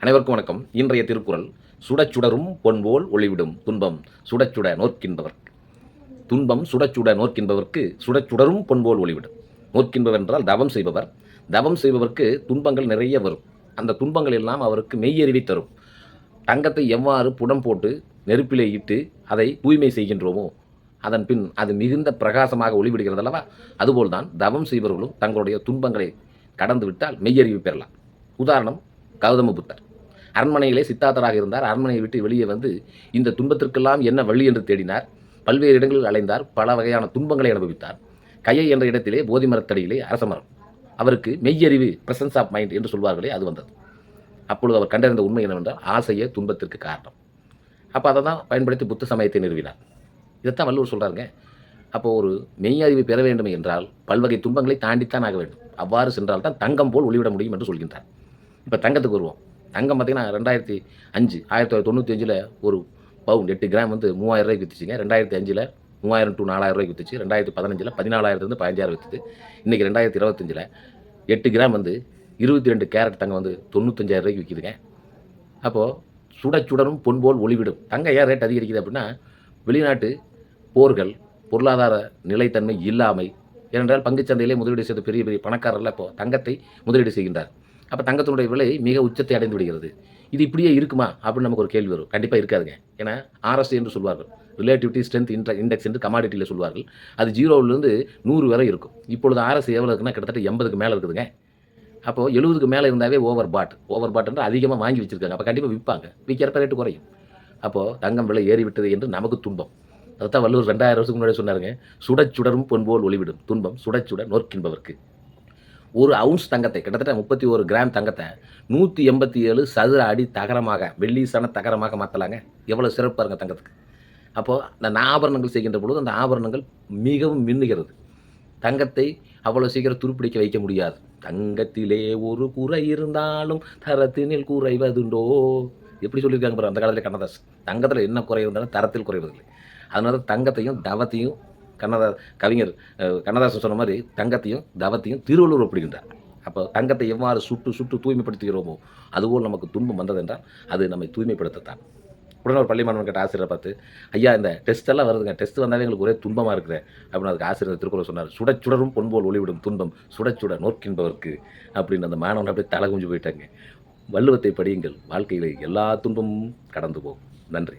அனைவருக்கும் வணக்கம். இன்றைய திருக்குறள் சுடச்சுடரும் பொன்போல் ஒளிவிடும் துன்பம் சுடச்சுட நோக்கின்பவர்க்கு. துன்பம் சுடச்சுட நோக்கின்பவர்க்கு சுடச்சுடரும் பொன்போல் ஒளிவிடும். நோக்கின்பவர் என்றால் தவம் செய்பவர். தவம் செய்பவர்க்கு துன்பங்கள் நிறைய வரும். அந்த துன்பங்கள் எல்லாம் அவருக்கு மெய்யறிவை தரும். தங்கத்தை எவ்வாறு புடம் போட்டு நெருப்பிலே இட்டு அதை தூய்மை செய்கின்றோமோ அதன் பின் அது மிகுந்த பிரகாசமாக ஒளிவிடுகிறது அல்லவா? அதுபோல்தான் தவம் செய்பவர்களும் தங்களுடைய துன்பங்களை கடந்து விட்டால் மெய்யறிவு பெறலாம். உதாரணம் கௌதம புத்தர். அரண்மனையிலே சித்தார்த்தராக இருந்தார். அரண்மனையை விட்டு வெளியே வந்து இந்த துன்பத்திற்கெல்லாம் என்ன வழி என்று தேடினார். பல்வேறு இடங்களில் அலைந்தார். பல வகையான துன்பங்களை அனுபவித்தார். கையை என்ற இடத்திலே போதி மரத்தடியிலே அரசமரம். அவருக்கு மெய்யறிவு, பிரசன்ஸ் ஆஃப் மைண்ட் என்று சொல்வார்களே, அது வந்தது. அப்பொழுது அவர் கண்டறிந்த உண்மை என்னவென்றால் ஆசையே துன்பத்திற்கு காரணம். அப்போ அதை தான் பயன்படுத்தி புத்த சமயத்தை நிறுவினார். இதைத்தான் வள்ளுவர் சொல்கிறாருங்க. அப்போ ஒரு மெய்யறிவு பெற வேண்டும் என்றால் பல்வகை துன்பங்களை தாண்டித்தான் ஆக வேண்டும். அவ்வாறு சென்றால் தான் தங்கம் போல் ஒளிவிட முடியும் என்று சொல்கின்றார். இப்போ தங்கத்துக்கு வருவோம். தங்கம் பார்த்திங்கன்னா 1995 ஒரு பவுன் 8 கிராம் வந்து 3000 ரூபாய்க்கு விற்றுச்சிங்க. 2005 3000 to 4000 ரூபாய்க்கு விற்றுச்சு. 2015 14,000 15,000 விற்றுது. இன்றைக்கி 2025 8 கிராம் வந்து 22 கேரட் தங்கம் வந்து 95,000 ரூபாய்க்கு விற்கிதுங்க. அப்போது சுடச்சுடரும் பொன்போல் ஒளிவிடும். தங்கம் ஏன் ரேட் அதிகரிக்குது அப்படின்னா, வெளிநாட்டு போர்கள், பொருளாதார நிலைத்தன்மை இல்லாமை. ஏனென்றால் பங்குச்சந்தையிலே முதலீடு செய்த பெரிய பெரிய பணக்காரர்கள் இப்போ தங்கத்தை முதலீடு செய்கின்றார். அப்போ தங்கத்தினுடைய விலை மிக உச்சத்தை அடைந்து விடுகிறது. இது இப்படியே இருக்குமா அப்படின்னு நமக்கு ஒரு கேள்வி வரும். கண்டிப்பாக இருக்காதுங்க. ஏன்னா RSI என்று சொல்வார்கள், ரிலேட்டிவிட்டி ஸ்ட்ரென்த் இண்டெக்ஸ் என்று கமாடிட்டியில் சொல்வார்கள். அது 0லேருந்து 100 வரை இருக்கும். இப்பொழுது RSI எவ்வளோ இருக்குன்னா கிட்டத்தட்ட 80க்கு மேலே இருக்குதுங்க. அப்போது 70க்கு மேலே இருந்தாவே ஓவர் பாட் என்று அதிகமாக வாங்கி வச்சுருக்காங்க. அப்போ கண்டிப்பாக விற்பாங்க. விற்கிறப்ப ரேட்டு குறையும். அப்போது தங்கம் விலை ஏறிவிட்டது என்று நமக்கு துன்பம். அதைத்தான் வள்ளுவர் 2000 வருஷத்துக்கு முன்னாடி சொன்னாருங்க. சுடச்சுடரும் பொன்போல் ஒளிவிடும் துன்பம் சுடச்சுட நோக்கின்பவர்க்கு. ஒரு அவுன்ஸ் தங்கத்தை, கிட்டத்தட்ட 31 கிராம் தங்கத்தை 187 சதுர அடி தகரமாக, வெள்ளீசான தகரமாக மாற்றலாங்க. எவ்வளோ சிறப்பு பாருங்க தங்கத்துக்கு. அப்போது அந்த ஆபரணங்கள் செய்கின்ற பொழுது அந்த ஆபரணங்கள் மிகவும் மின்னுகிறது. தங்கத்தை அவ்வளோ சீக்கிரம் துருப்பிடிக்க வைக்க முடியாது. தங்கத்திலே ஒரு குறை இருந்தாலும் தரத்தினில் குறைவதுண்டோ, எப்படி சொல்லியிருக்காங்க பாருங்க அந்த காலத்தில் கண்ணதாஸ். தங்கத்தில் என்ன குறை இருந்தாலும் தரத்தில் குறைவதில்லை. அதனால தங்கத்தையும் தவத்தையும் கவிஞர் கண்ணதாசன் சொன்ன மாதிரி தங்கத்தையும் தவத்தையும் திருவள்ளுவர் ஒப்பிடுகின்றார். அப்போ தங்கத்தை எவ்வாறு சுட்டு தூய்மைப்படுத்துகிறோமோ அதுபோல் நமக்கு துன்பம் வந்ததென்றால் அது நம்மை தூய்மைப்படுத்தத்தான். உடனே ஒரு பள்ளி மாணவன் கேட்ட ஆசிரியரை பார்த்து, ஐயா இந்த டெஸ்ட்டெல்லாம் வருதுங்க, டெஸ்ட் வந்தாலே எங்களுக்கு ஒரே துன்பமாக இருக்குது அப்படின்னு அதுக்கு ஆசிரியர் திருக்குறள் சொன்னார். சுடச்சுடரும் பொன்போல் ஒளிவிடும் துன்பம் சுடச்சுட நோக்கின்பவர்க்கு அப்படின்னு அந்த மாணவன் அப்படியே தலை குஞ்சு போயிட்டாங்க. வள்ளுவத்தை படியுங்கள், வாழ்க்கையில் எல்லா துன்பமும் கடந்து போகும். நன்றி.